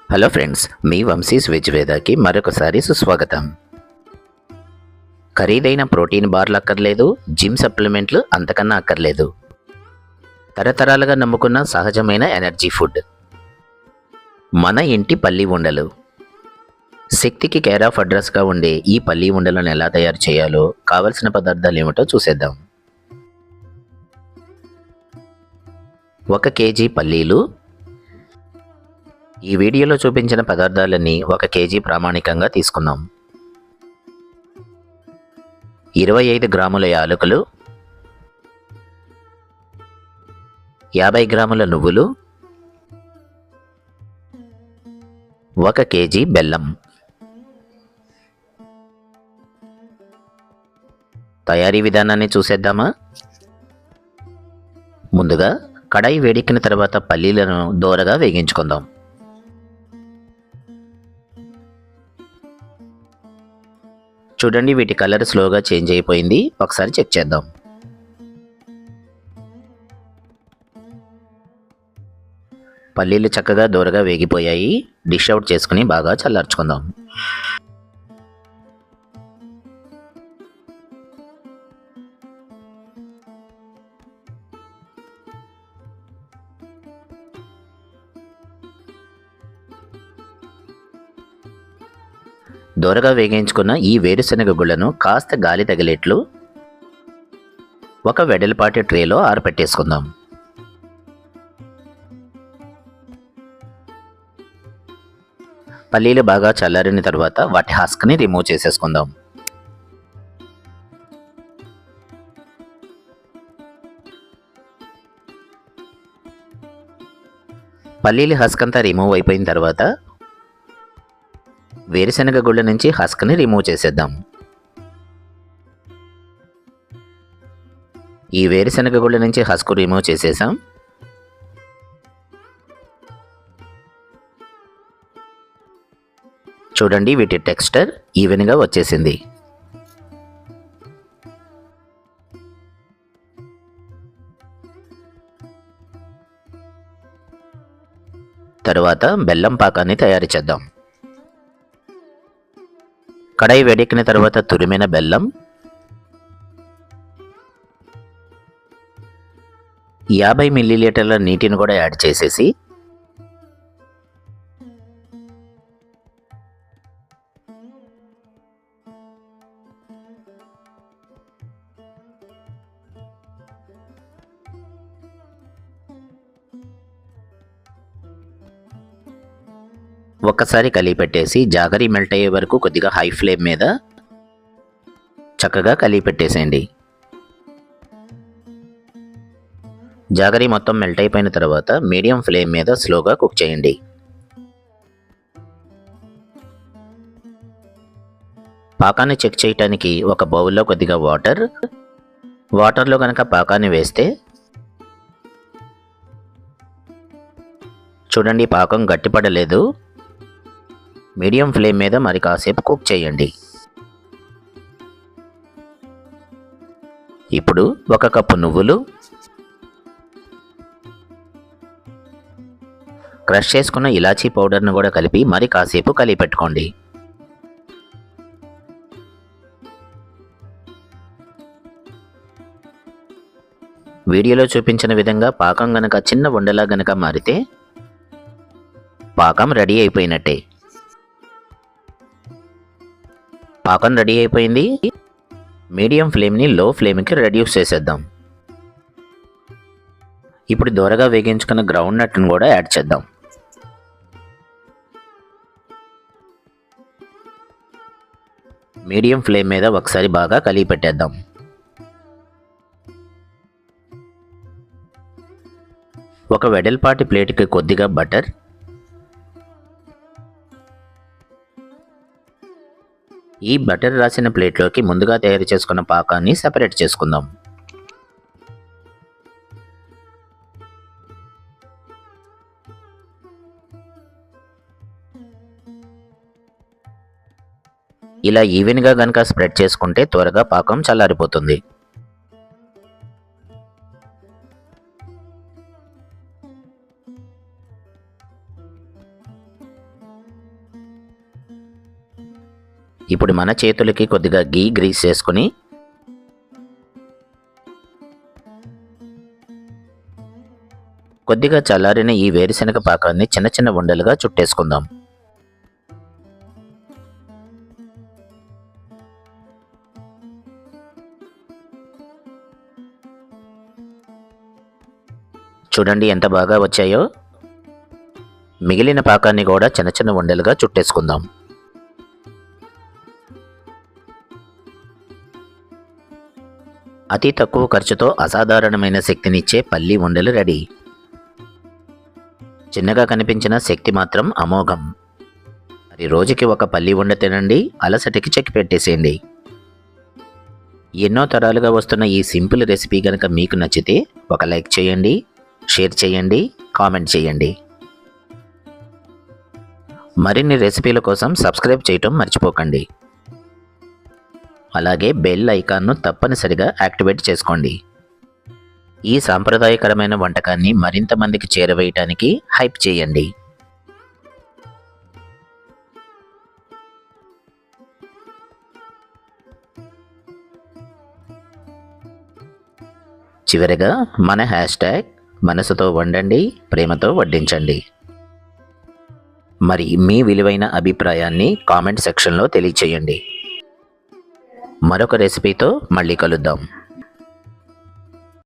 Hello friends, మీ Vamshi's veg వేదాకి మరొకసారి సుస్వాగతం. ఖరీదైన ప్రోటీన్ బార్లు అక్కర్లేదు, జిమ్ సప్లిమెంట్లు అంతకన్నా అక్కర్లేదు. తరతరాలుగా నమ్ముకున్న సహజమైన ఎనర్జీ ఫుడ్ మన ఇంటి పల్లి ఉండలు. శక్తికి కేర్ ఆఫ్ అడ్రస్గా ఉండే ఈ పల్లి ఉండలను ఎలా తయారు చేయాలో, కావలసిన పదార్థాలు ఏమిటో చూసేద్దాం. 1 కేజీ పల్లీలు. ఈ వీడియోలో చూపించిన పదార్థాలన్నీ 1 కేజీ ప్రామాణికంగా తీసుకున్నాం. 25 గ్రాముల యాలకులు, 50 గ్రాముల నువ్వులు, 1 కేజీ బెల్లం. తయారీ విధానాన్ని చూసేద్దామా? ముందుగా కడాయి వేడెక్కిన తర్వాత పల్లీలను దోరగా వేగించుకుందాం. చూడండి, వీటి కలర్ స్లోగా చేంజ్ అయిపోయింది. ఒకసారి చెక్ చేద్దాం. పల్లీలు చక్కగా దోరగా వేగిపోయాయి. డిష్ అవుట్ చేసుకుని బాగా చల్లార్చుకుందాం. దోరగా వేగించుకున్న ఈ వేరుశనగ గుళ్ళను కాస్త గాలి తగిలేట్లు ఒక వెడల్పాటి ట్రేలో ఆరపెట్టేసుకుందాం. పల్లీలు బాగా చల్లారిన తర్వాత వాటి హస్క్ని రిమూవ్ చేసేసుకుందాం. పల్లీలు హస్క్ అంతా రిమూవ్ అయిపోయిన తర్వాత వేరుశనగ గుళ్ళ నుంచి హస్క్ని రిమూవ్ చేసేద్దాం. ఈ వేరుశనగ గుళ్ళ నుంచి హస్క్ రిమూవ్ చేసేసాం. చూడండి, వీటి టెక్స్చర్ ఈవెన్గా వచ్చేసింది. తరువాత బెల్లం పాకాన్ని తయారు చేద్దాం. కడాయి వేడెక్కిన తర్వాత తురిమిన బెల్లం, 50 మిల్లీలీటర్ల నీటిని కూడా యాడ్ చేసేసి ఒక్కసారి కలిపెట్టేసి జాగరీ మెల్ట్ అయ్యే వరకు కొద్దిగా హై ఫ్లేమ్ మీద చక్కగా కలిపెట్టేసేయండి. జాగరీ మొత్తం మెల్ట్ అయిపోయిన తర్వాత మీడియం ఫ్లేమ్ మీద స్లోగా కుక్ చేయండి. పాకాన్ని చెక్ చేయడానికి ఒక బౌల్లో కొద్దిగా వాటర్లో కనుక పాకాన్ని వేస్తే చూడండి, పాకం గట్టిపడలేదు. మీడియం ఫ్లేమ్ మీద మరి కాసేపు కుక్ చేయండి. ఇప్పుడు 1 కప్పు నువ్వులు, క్రష్ చేసుకున్న ఇలాచీ పౌడర్ను కూడా కలిపి మరి కాసేపు కలిపెట్టుకోండి. వీడియోలో చూపించిన విధంగా పాకం గనక చిన్న ఉండలా గనక మారితే పాకం రెడీ అయిపోయినట్టే. పాకం రెడీ అయిపోయింది. మీడియం ఫ్లేమ్ని లో ఫ్లేమ్కి రెడ్యూస్ చేసేద్దాం. ఇప్పుడు దోరగా వేగించుకున్న గ్రౌండ్ నట్ను కూడా యాడ్ చేద్దాం. మీడియం ఫ్లేమ్ మీద ఒకసారి బాగా కలిపి పెట్టేద్దాం. ఒక వెడల్పాటి ప్లేట్కి కొద్దిగా బటర్, ఈ బటర్ రాసిన ప్లేట్లోకి ముందుగా తయారు చేసుకున్న పాకాన్ని సెపరేట్ చేసుకుందాం. ఇలా ఈవెన్గా గనక స్ప్రెడ్ చేసుకుంటే త్వరగా పాకం చల్లారిపోతుంది. ఇప్పుడు మన చేతులకి కొద్దిగా గీ గ్రీస్ చేసుకుని కొద్దిగా చల్లారిన ఈ వేరుశనగ పాకాన్ని చిన్న చిన్న ఉండలుగా చుట్టేసుకుందాం. చూడండి ఎంత బాగా వచ్చాయో. మిగిలిన పాకాన్ని కూడా చిన్న చిన్న ఉండలుగా చుట్టేసుకుందాం. అతి తక్కువ ఖర్చుతో అసాధారణమైన శక్తినిచ్చే పల్లి ఉండలు రెడీ. చిన్నగా కనిపించిన శక్తి మాత్రం అమోఘం. మరి రోజుకి ఒక పల్లి ఉండ తినండి, అలసటికి చెక్ పెట్టేసేయండి. ఎన్నో తరాలుగా వస్తున్న ఈ సింపుల్ రెసిపీ కనుక మీకు నచ్చితే ఒక లైక్ చేయండి, షేర్ చేయండి, కామెంట్ చేయండి. మరిన్ని రెసిపీల కోసం సబ్స్క్రైబ్ చేయటం మర్చిపోకండి. అలాగే బెల్ ఐకాన్ను తప్పనిసరిగా యాక్టివేట్ చేసుకోండి. ఈ సాంప్రదాయకరమైన వంటకాన్ని మరింత మందికి చేరవేయటానికి హైప్ చేయండి. చివరగా మన హ్యాష్ట్యాగ్ మనసుతో వండండి, ప్రేమతో వడ్డించండి. మరి మీ విలువైన అభిప్రాయాన్ని కామెంట్ సెక్షన్లో తెలియచేయండి. మరొక రెసిపీతో మళ్ళీ కలుద్దాం.